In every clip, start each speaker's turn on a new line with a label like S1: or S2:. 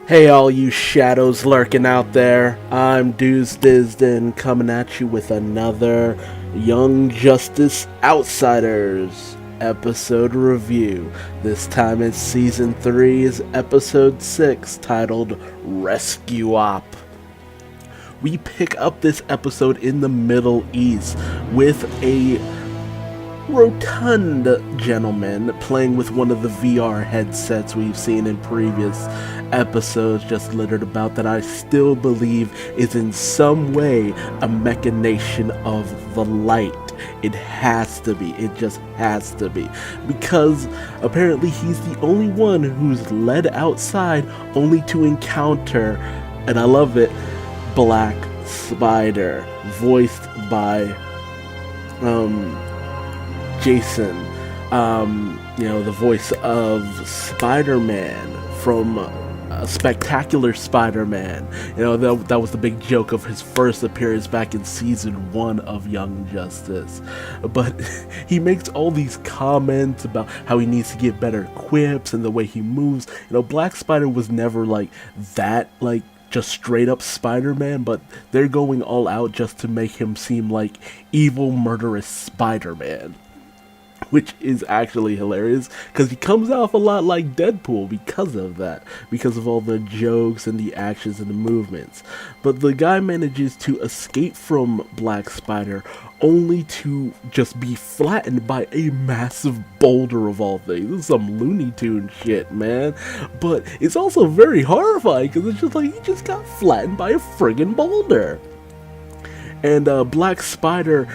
S1: Hey all you shadows lurking out there, I'm Duuz-Diz-Din coming at you with another Young Justice Outsiders episode review. This time it's Season 3's Episode 6 titled Rescue Op. We pick up this episode in the Middle East with a rotund gentleman playing with one of the VR headsets we've seen in previous episodes just littered about that I still believe is in some way a machination of the light. It has to be. It just has to be. Because apparently he's the only one who's led outside only to encounter, and I love it, Black Spider, voiced by Jason, the voice of Spider-Man from Spectacular Spider-Man. That was the big joke of his first appearance back in Season 1 of Young Justice. But he makes all these comments about how he needs to get better quips and the way he moves. Black Spider was never like that, just straight up Spider-Man, but they're going all out just to make him seem like evil, murderous Spider-Man. Which is actually hilarious, because he comes off a lot like Deadpool because of that, because of all the jokes and the actions and the movements. But the guy manages to escape from Black Spider only to just be flattened by a massive boulder of all things. This is some Looney Tunes shit, man. But it's also very horrifying, because it's just like he just got flattened by a friggin' boulder. And Black Spider,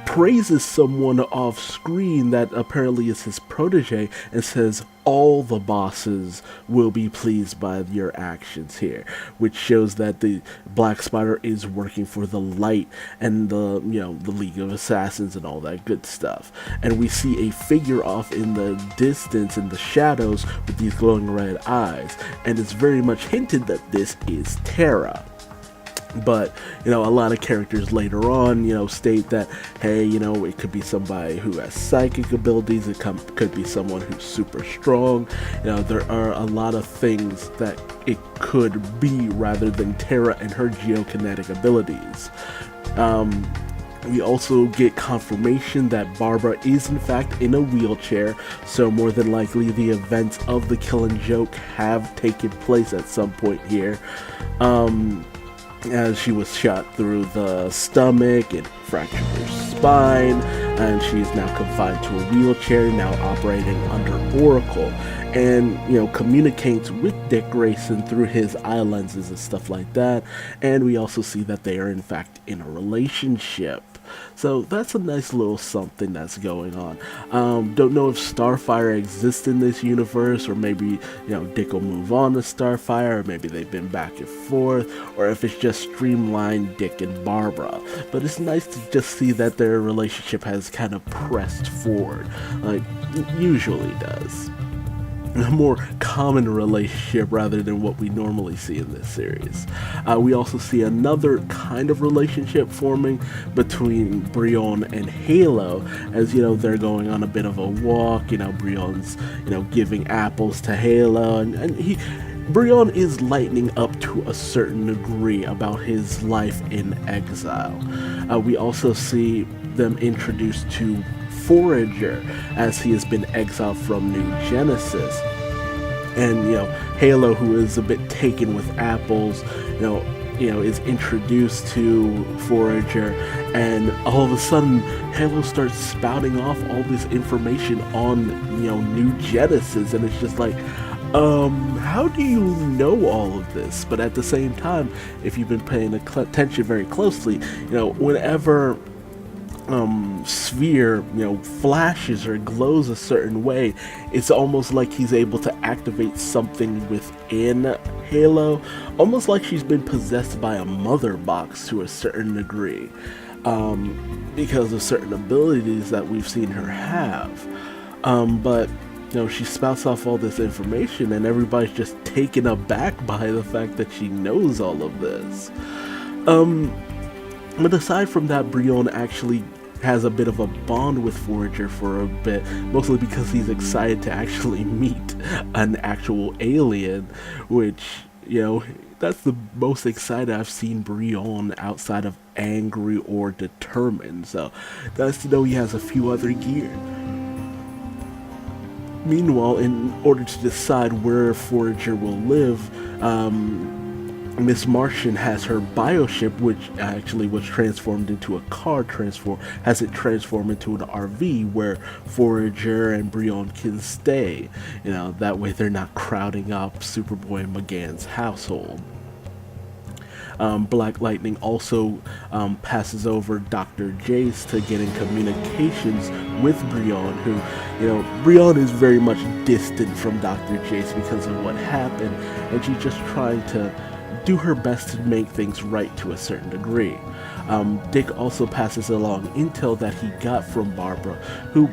S1: praises someone off screen that apparently is his protege and says all the bosses will be pleased by your actions here, which shows that the Black Spider is working for the light and the League of Assassins and all that good stuff. And we see a figure off in the distance in the shadows with these glowing red eyes, and it's very much hinted that this is Terra. But, a lot of characters later on, state that, hey, it could be somebody who has psychic abilities, it could be someone who's super strong. There are a lot of things that it could be rather than Terra and her geokinetic abilities. We also get confirmation that Barbara is in fact in a wheelchair, so more than likely the events of the Killing Joke have taken place at some point here. As she was shot through the stomach and fractured her spine, and she is now confined to a wheelchair, now operating under Oracle, and communicates with Dick Grayson through his eye lenses and stuff like that. And we also see that they are in fact in a relationship. So that's a nice little something that's going on. Don't know if Starfire exists in this universe, or maybe Dick will move on to Starfire, or maybe they've been back and forth, or if it's just streamlined Dick and Barbara. But it's nice to just see that their relationship has kind of pressed forward, like it usually does. A more common relationship rather than what we normally see in this series. We also see another kind of relationship forming between Brion and Halo, as they're going on a bit of a walk. Brion's giving apples to Halo, and Brion is lightening up to a certain degree about his life in exile. We also see them introduced to Forager, as he has been exiled from New Genesis. And Halo, who is a bit taken with apples, is introduced to Forager, and all of a sudden Halo starts spouting off all this information on New Genesis, and it's just like, how do you know all of this? But at the same time, if you've been paying attention very closely, whenever Sphere flashes or glows a certain way, it's almost like he's able to activate something within Halo, almost like she's been possessed by a mother box to a certain degree, because of certain abilities that we've seen her have. But she spouts off all this information, and everybody's just taken aback by the fact that she knows all of this. But aside from that, Brion actually has a bit of a bond with Forager for a bit, mostly because he's excited to actually meet an actual alien, which, that's the most excited I've seen Brion outside of angry or determined. So that's to know he has a few other gear. Meanwhile, in order to decide where Forager will live, Miss Martian has her bioship, which actually was transformed into a car, has it transformed into an RV where Forager and Brion can stay. That way they're not crowding up Superboy and McGann's household. Black Lightning also passes over Dr. Jace to get in communications with Brion, who, Brion is very much distant from Dr. Jace because of what happened, and she's just trying to do her best to make things right to a certain degree. Dick also passes along intel that he got from Barbara, who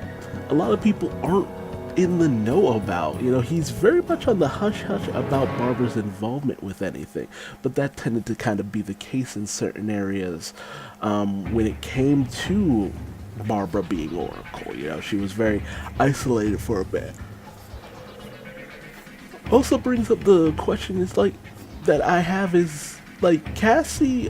S1: a lot of people aren't in the know about. He's very much on the hush-hush about Barbara's involvement with anything, but that tended to kind of be the case in certain areas when it came to Barbara being Oracle. She was very isolated for a bit. Also brings up the question is that I have is Cassie,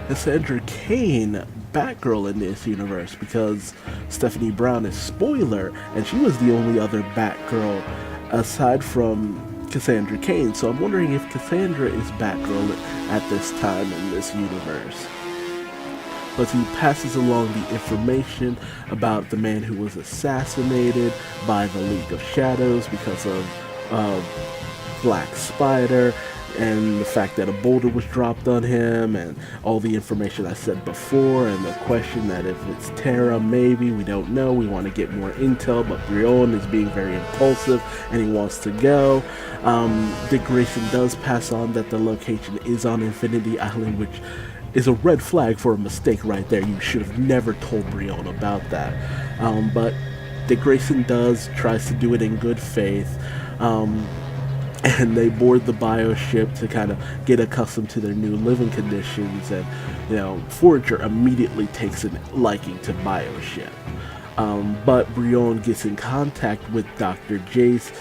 S1: Cassandra Cain Batgirl in this universe, because Stephanie Brown is spoiler and she was the only other Batgirl aside from Cassandra Cain. So I'm wondering if Cassandra is Batgirl at this time in this universe. But he passes along the information about the man who was assassinated by the League of Shadows because of Black Spider, and the fact that a boulder was dropped on him, and all the information I said before, and the question that if it's Tara, maybe, we don't know, we want to get more intel, but Brion is being very impulsive, and he wants to go. Dick Grayson does pass on that the location is on Infinity Island, which is a red flag for a mistake right there. You should have never told Brion about that. But Dick Grayson tries to do it in good faith. And they board the bioship to kind of get accustomed to their new living conditions, and Forager immediately takes a liking to bioship. But Brion gets in contact with Dr. Jace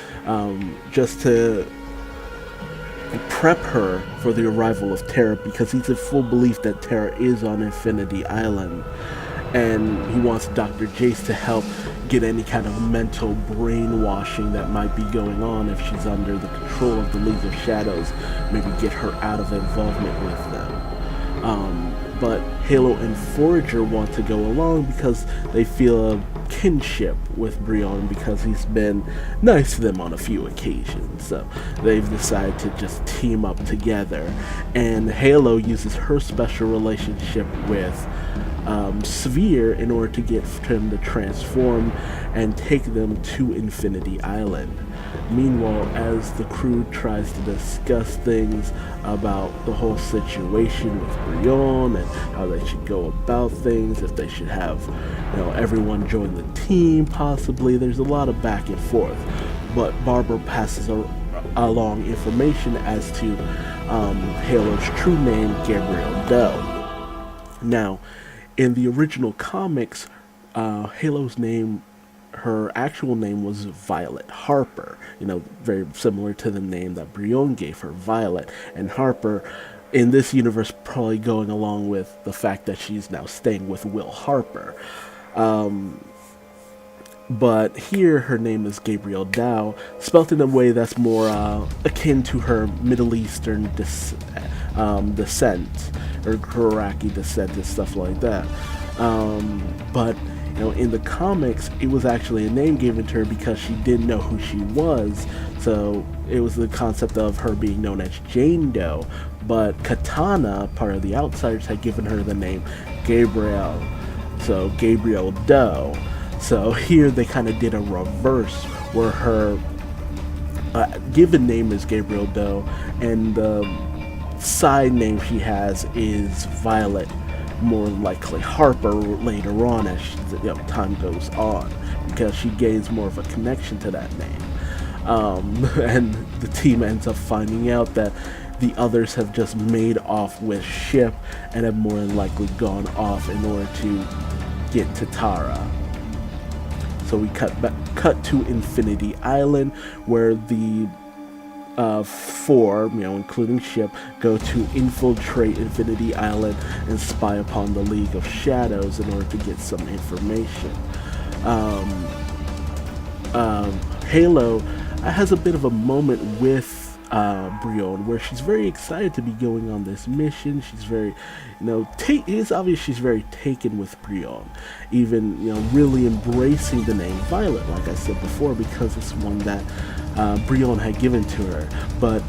S1: just to prep her for the arrival of Tara, because he's in full belief that Tara is on Infinity Island, and he wants Dr. Jace to help get any kind of mental brainwashing that might be going on if she's under the control of the League of Shadows, maybe get her out of involvement with them. But Halo and Forager want to go along because they feel a kinship with Brion because he's been nice to them on a few occasions. So they've decided to just team up together, and Halo uses her special relationship with Sphere in order to get him to transform and take them to Infinity Island. Meanwhile, as the crew tries to discuss things about the whole situation with Brion and how they should go about things, if they should have, everyone join the team possibly, there's a lot of back and forth. But Barbara passes along information as to Halo's true name, Gabrielle Doe. Now, in the original comics, Halo's name, her actual name was Violet Harper, very similar to the name that Brion gave her, Violet. And Harper, in this universe, probably going along with the fact that she's now staying with Will Harper. But here, her name is Gabrielle Dow, spelt in a way that's more akin to her Middle Eastern descent, or Iraqi descent and stuff like that. But in the comics, it was actually a name given to her because she didn't know who she was. So it was the concept of her being known as Jane Doe. But Katana, part of the Outsiders, had given her the name Gabrielle. So Gabrielle Doe. So here they kind of did a reverse where her given name is Gabrielle Doe, and the side name she has is Violet, more likely Harper later on as time goes on, because she gains more of a connection to that name. And the team ends up finding out that the others have just made off with ship and have more than likely gone off in order to get to Tara. So we cut to Infinity Island, where the four, including Ship, go to infiltrate Infinity Island and spy upon the League of Shadows in order to get some information. Halo has a bit of a moment with Brion, where she's very excited to be going on this mission. She's very, it's obvious she's very taken with Brion, even, really embracing the name Violet, like I said before, because it's one that Brion had given to her. But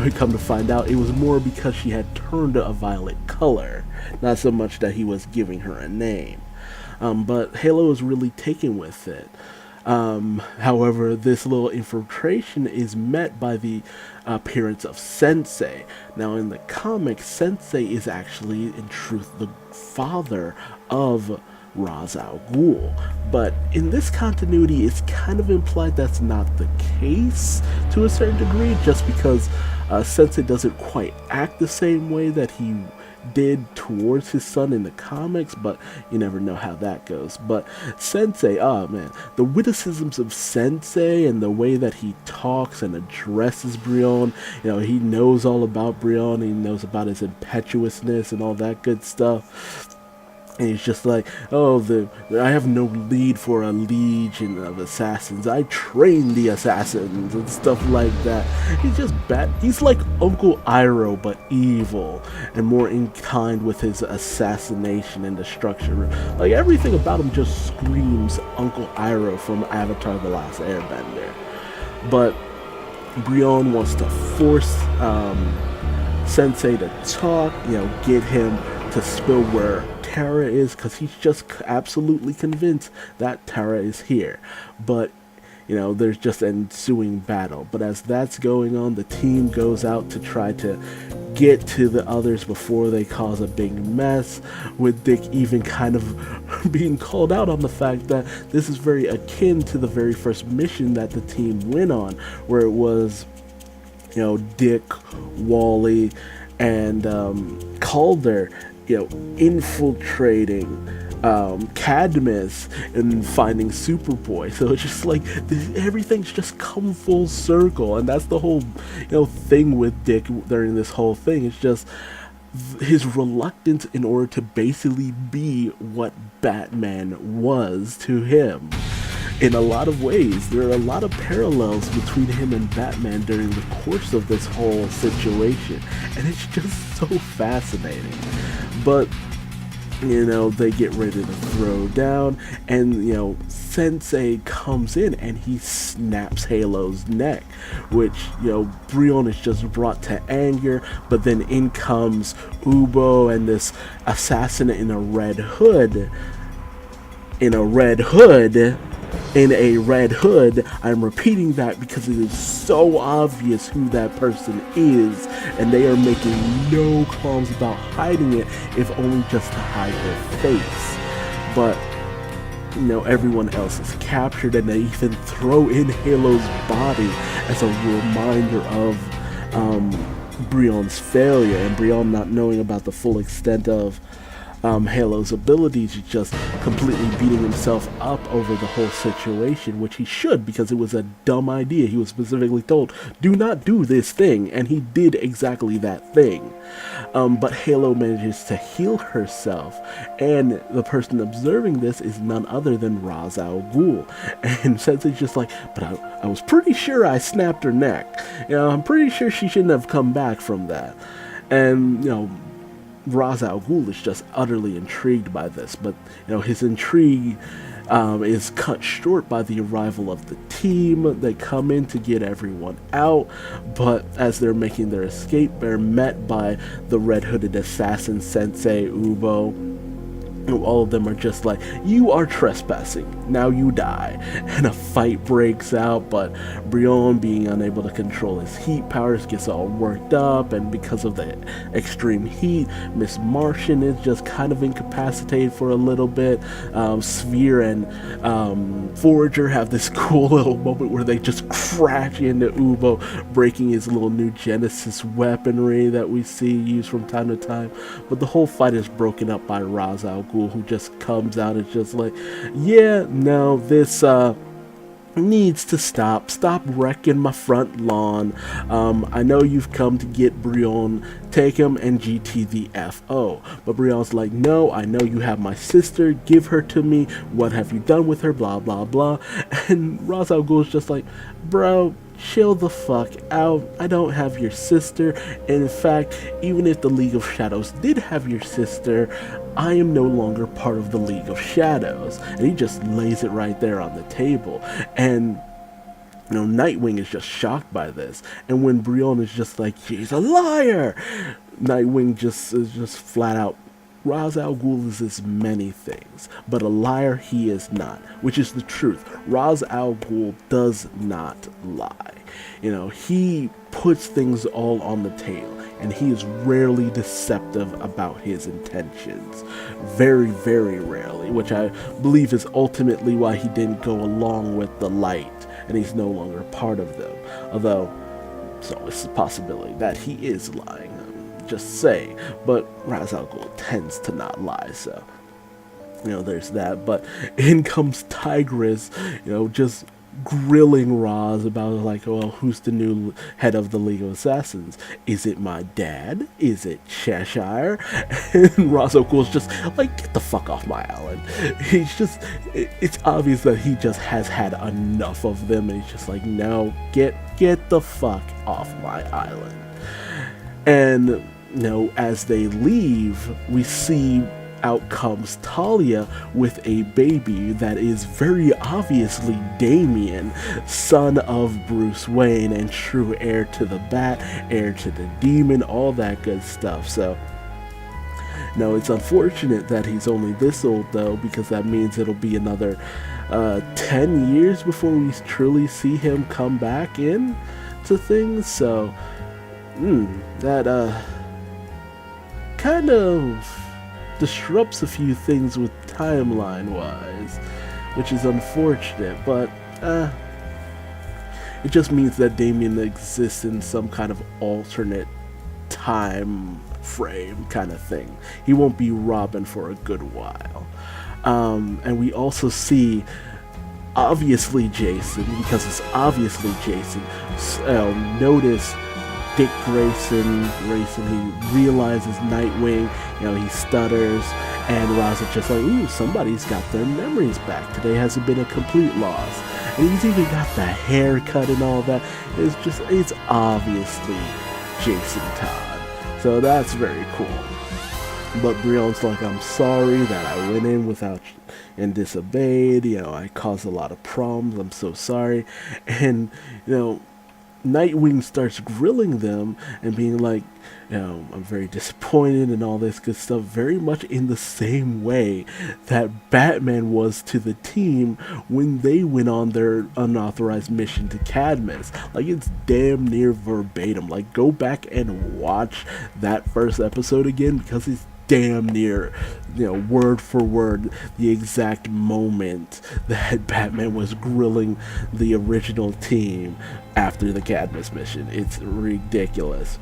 S1: we come to find out it was more because she had turned a violet color, not so much that he was giving her a name. But Halo is really taken with it. However, this little infiltration is met by the appearance of Sensei. Now, in the comics, Sensei is actually, in truth, the father of Ra's al Ghul. But in this continuity, it's kind of implied that's not the case to a certain degree, just because Sensei doesn't quite act the same way that he did towards his son in the comics, but you never know how that goes. But Sensei, oh man, the witticisms of Sensei and the way that he talks and addresses Brion, he knows all about Brion, he knows about his impetuousness and all that good stuff. And he's just like, I have no need for a legion of assassins. I train the assassins and stuff like that. He's just bad. He's like Uncle Iroh, but evil and more in kind with his assassination and destruction. Like, everything about him just screams Uncle Iroh from Avatar: The Last Airbender. But Brion wants to force Sensei to talk, get him to spill where Tara is, because he's just absolutely convinced that Tara is here. But there's just an ensuing battle. But as that's going on, the team goes out to try to get to the others before they cause a big mess, with Dick even kind of being called out on the fact that this is very akin to the very first mission that the team went on, where it was Dick, Wally, and Calder infiltrating Cadmus and finding Superboy. So it's just like everything's just come full circle, and that's the whole thing with Dick during this whole thing. It's just his reluctance in order to basically be what Batman was to him. In a lot of ways, there are a lot of parallels between him and Batman during the course of this whole situation, and it's just so fascinating. But they get ready to throw down, and Sensei comes in and he snaps Halo's neck, which Brion is just brought to anger. But then in comes Ubo and this assassin in a red hood. I'm repeating that because it is so obvious who that person is, and they are making no qualms about hiding it, if only just to hide their face. But everyone else is captured, and they even throw in Halo's body as a reminder of Brion's failure, and Brion not knowing about the full extent of Halo's abilities, just completely beating himself up over the whole situation, which he should, because it was a dumb idea. He was specifically told, do not do this thing, and he did exactly that thing. But Halo manages to heal herself, and the person observing this is none other than Ra's al Ghul. And Sensei's just like, but I was pretty sure I snapped her neck. I'm pretty sure she shouldn't have come back from that. And, Ra's al Ghul is just utterly intrigued by this, but his intrigue is cut short by the arrival of the team. They come in to get everyone out, but as they're making their escape, they're met by the red-hooded assassin Sensei, Ubo, all of them are just like, you are trespassing, now you die. And a fight breaks out, but Brion, being unable to control his heat powers, gets all worked up, and because of the extreme heat, Miss Martian is just kind of incapacitated for a little bit. Sphere and Forager have this cool little moment where they just crash into Ubo, breaking his little new Genesis weaponry that we see used from time to time. But the whole fight is broken up by Ra's al Ghul, who just comes out and just like, yeah, no, this needs to stop wrecking my front lawn. I know you've come to get Brion, take him and GT the FO. But Brion's like, no, I know you have my sister, give her to me, what have you done with her, blah blah blah. And Ra's al Ghul's just like, bro, chill the fuck out, I don't have your sister, and in fact, even if the League of Shadows did have your sister, I am no longer part of the League of Shadows. And he just lays it right there on the table. And Nightwing is just shocked by this. And when Brion is just like, she's a liar, Nightwing is just flat out, Ra's al Ghul is many things, but a liar he is not, which is the truth. Ra's al Ghul does not lie. He puts things all on the table, and he is rarely deceptive about his intentions. Very, very rarely, which I believe is ultimately why he didn't go along with the light, and he's no longer part of them. Although, it's always a possibility that he is lying. Just say, but Ra's al Ghul tends to not lie, so there's that. But in comes Tigress, just grilling Ra's about like, well, who's the new head of the League of Assassins? Is it my dad? Is it Cheshire? And Ra's al Ghul's just like, get the fuck off my island. It's obvious that he just has had enough of them, and he's just like, no, get the fuck off my island. And as they leave, we see out comes Talia with a baby that is very obviously Damian, son of Bruce Wayne and true heir to the Bat, heir to the Demon, all that good stuff. So, no, it's unfortunate that he's only this old though, because that means it'll be another 10 years before we truly see him come back in to things. So, that kind of disrupts a few things with timeline wise, which is unfortunate, but it just means that Damian exists in some kind of alternate time frame kind of thing. He won't be Robin for a good while. And we also see obviously Jason, because it's obviously Jason. Notice Dick Grayson, he realizes Nightwing, he stutters, and Ra's is just like, ooh, somebody's got their memories back. Today hasn't been a complete loss. And he's even got the haircut and all that. It's obviously Jason Todd. So that's very cool. But Brion's like, I'm sorry that I went in without and disobeyed, I caused a lot of problems, I'm so sorry. And, Nightwing starts grilling them and being like, I'm very disappointed and all this good stuff, very much in the same way that Batman was to the team when they went on their unauthorized mission to Cadmus. Like, it's damn near verbatim. Like, go back and watch that first episode again, because it's damn near, word for word, the exact moment that Batman was grilling the original team after the Cadmus mission. It's ridiculous.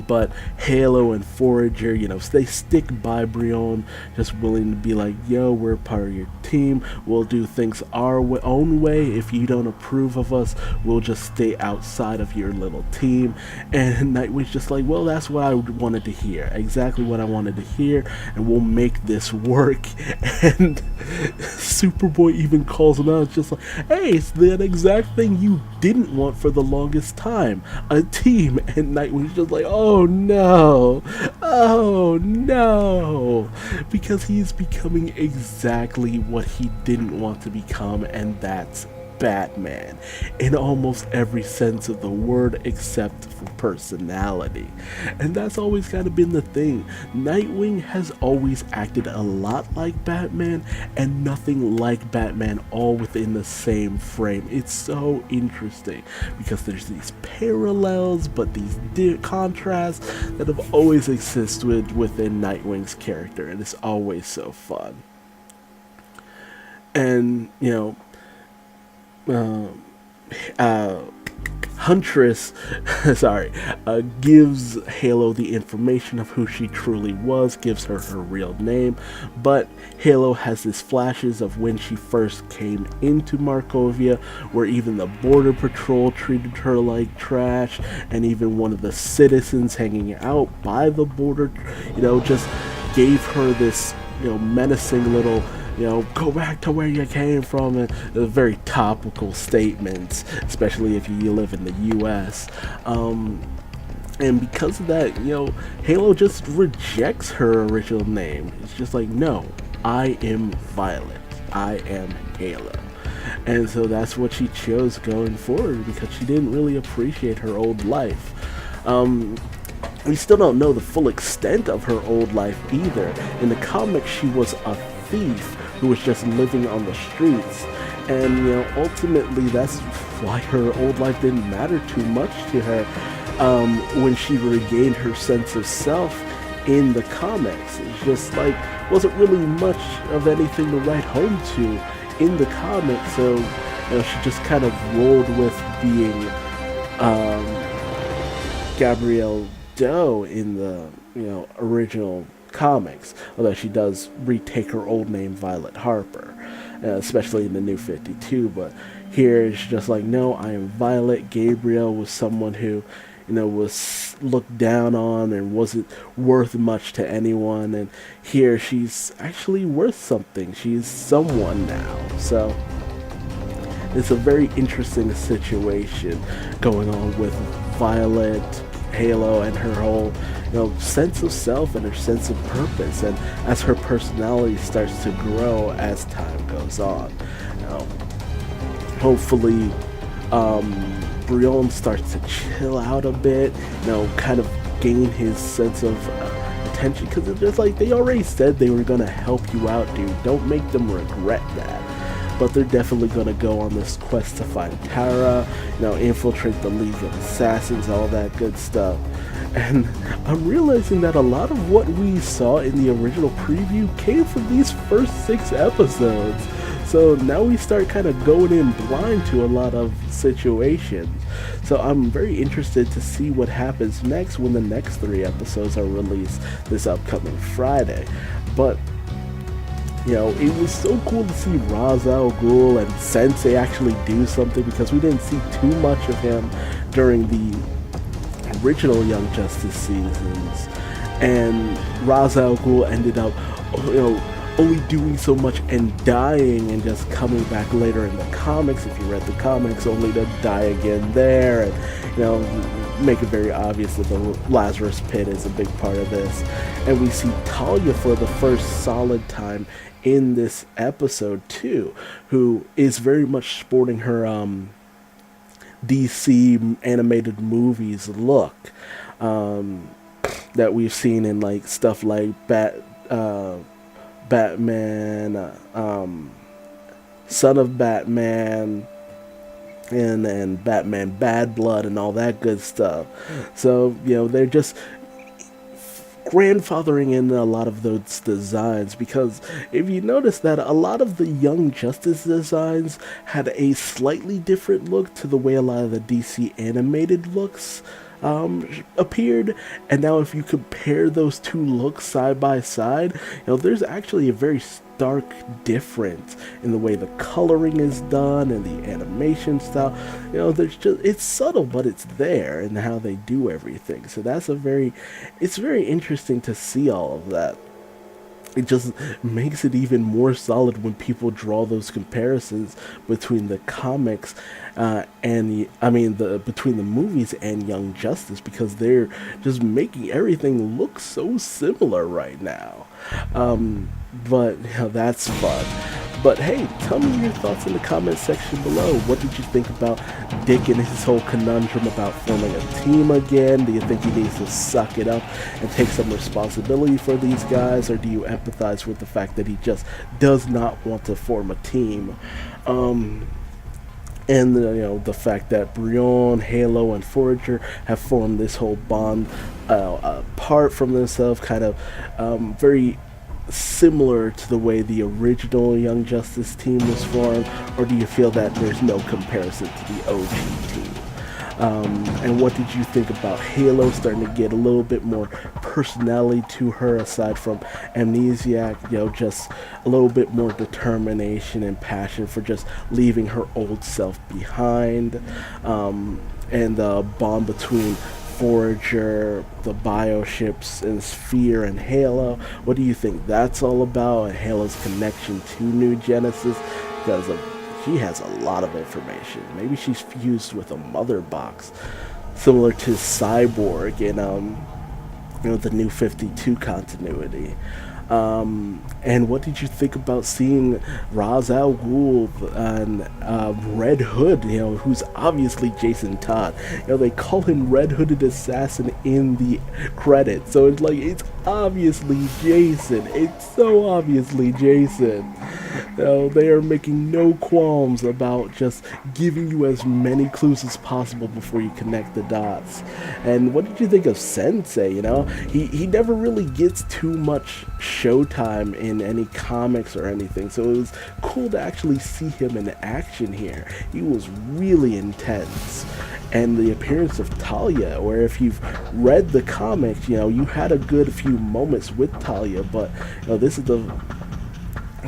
S1: But Halo and Forager, they stick by Brion, just willing to be like, yo, we're part of your team, we'll do things our own way. If you don't approve of us, we'll just stay outside of your little team. And Nightwing's just like, well, that's what I wanted to hear, exactly what I wanted to hear, and we'll make this work. And Superboy even calls him out, just like, hey, it's that exact thing you didn't want for the longest time, a team. And Nightwing's just like, oh no, because he's becoming exactly what he didn't want to become, and that's Batman in almost every sense of the word except for personality. And that's always kind of been the thing. Nightwing has always acted a lot like Batman and nothing like Batman, all within the same frame. It's so interesting because there's these parallels but these contrasts that have always existed within Nightwing's character, and it's always so fun. And uh, Huntress, sorry, gives Halo the information of who she truly was, gives her her real name, but Halo has these flashes of when she first came into Markovia, where even the Border Patrol treated her like trash, and even one of the citizens hanging out by the border, just gave her this, menacing little, go back to where you came from, and very topical statements, especially if you live in the US. And because of that, Halo just rejects her original name. It's just like, no, I am Violet. I am Halo. And so that's what she chose going forward, because she didn't really appreciate her old life. We still don't know the full extent of her old life either. In the comics, she was a thief who was just living on the streets, and ultimately that's why her old life didn't matter too much to her. When she regained her sense of self in the comics, it's just like wasn't really much of anything to write home to in the comics, so she just kind of rolled with being Gabrielle Doe in the original comics, although she does retake her old name Violet Harper, especially in the New 52. But here it's just like, no, I am Violet. Gabrielle was someone who was looked down on and wasn't worth much to anyone, and here she's actually worth something. She's someone now. So it's a very interesting situation going on with Violet, Halo, and her whole sense of self and her sense of purpose, and as her personality starts to grow as time goes on. Hopefully Brion starts to chill out a bit, kind of gain his sense of attention, because it's just like, they already said they were gonna help you out, dude. Don't make them regret that. But they're definitely going to go on this quest to find Tara, infiltrate the League of Assassins, all that good stuff. And I'm realizing that a lot of what we saw in the original preview came from these first 6 episodes. So now we start kind of going in blind to a lot of situations. So I'm very interested to see what happens next when the next 3 episodes are released this upcoming Friday. But it was so cool to see Ra's al Ghul and Sensei actually do something, because we didn't see too much of him during the original Young Justice seasons. And Ra's al Ghul ended up, only doing so much and dying, and just coming back later in the comics, if you read the comics, only to die again there, and make it very obvious that the Lazarus Pit is a big part of this. And we see Talia for the first solid time in this episode too, who is very much sporting her DC animated movies look that we've seen in like stuff like Batman, Son of Batman, and Batman Bad Blood and all that good stuff. So they're just grandfathering in a lot of those designs, because if you notice that a lot of the Young Justice designs had a slightly different look to the way a lot of the DC animated looks appeared, and now if you compare those two looks side by side, there's actually a very stark difference in the way the coloring is done and the animation style. There's just, it's subtle, but it's there in how they do everything. So it's very interesting to see all of that. It just makes it even more solid when people draw those comparisons between the comics between the movies and Young Justice, because they're just making everything look so similar right now. But that's fun. But hey, tell me your thoughts in the comment section below. What did you think about Dick and his whole conundrum about forming a team again? Do you think he needs to suck it up and take some responsibility for these guys, or do you empathize with the fact that he just does not want to form a team? And the fact that Brion, Halo, and Forager have formed this whole bond apart from themselves, kind of very similar to the way the original Young Justice team was formed, or do you feel that there's no comparison to the OG team? And what did you think about Halo starting to get a little bit more personality to her, aside from Amnesiac, just a little bit more determination and passion for just leaving her old self behind, and the bond between Forager, the bioships, and Sphere, and Halo. What do you think that's all about, and Halo's connection to New Genesis? Because she has a lot of information. Maybe she's fused with a mother box, similar to Cyborg in the New 52 continuity. And what did you think about seeing Ra's al Ghul and Red Hood, who's obviously Jason Todd? They call him Red Hooded Assassin in the credits, so it's obviously Jason. It's so obviously Jason. They are making no qualms about just giving you as many clues as possible before you connect the dots. And what did you think of Sensei? He never really gets too much showtime in any comics or anything, so it was cool to actually see him in action here. He was really intense. And the appearance of Talia, where if you've read the comics, you had a good few moments with Talia, but this is the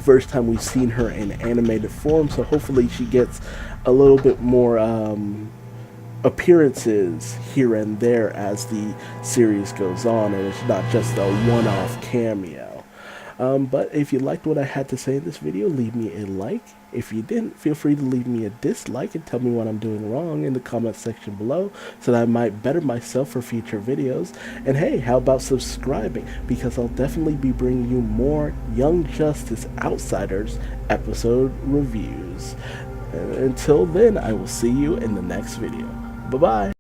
S1: first time we've seen her in animated form, so hopefully she gets a little bit more appearances here and there as the series goes on, and it's not just a one-off cameo. But if you liked what I had to say in this video, leave me a like. If you didn't, feel free to leave me a dislike and tell me what I'm doing wrong in the comment section below, so that I might better myself for future videos. And hey, how about subscribing, because I'll definitely be bringing you more Young Justice Outsiders episode reviews. Until then, I will see you in the next video. Bye-bye.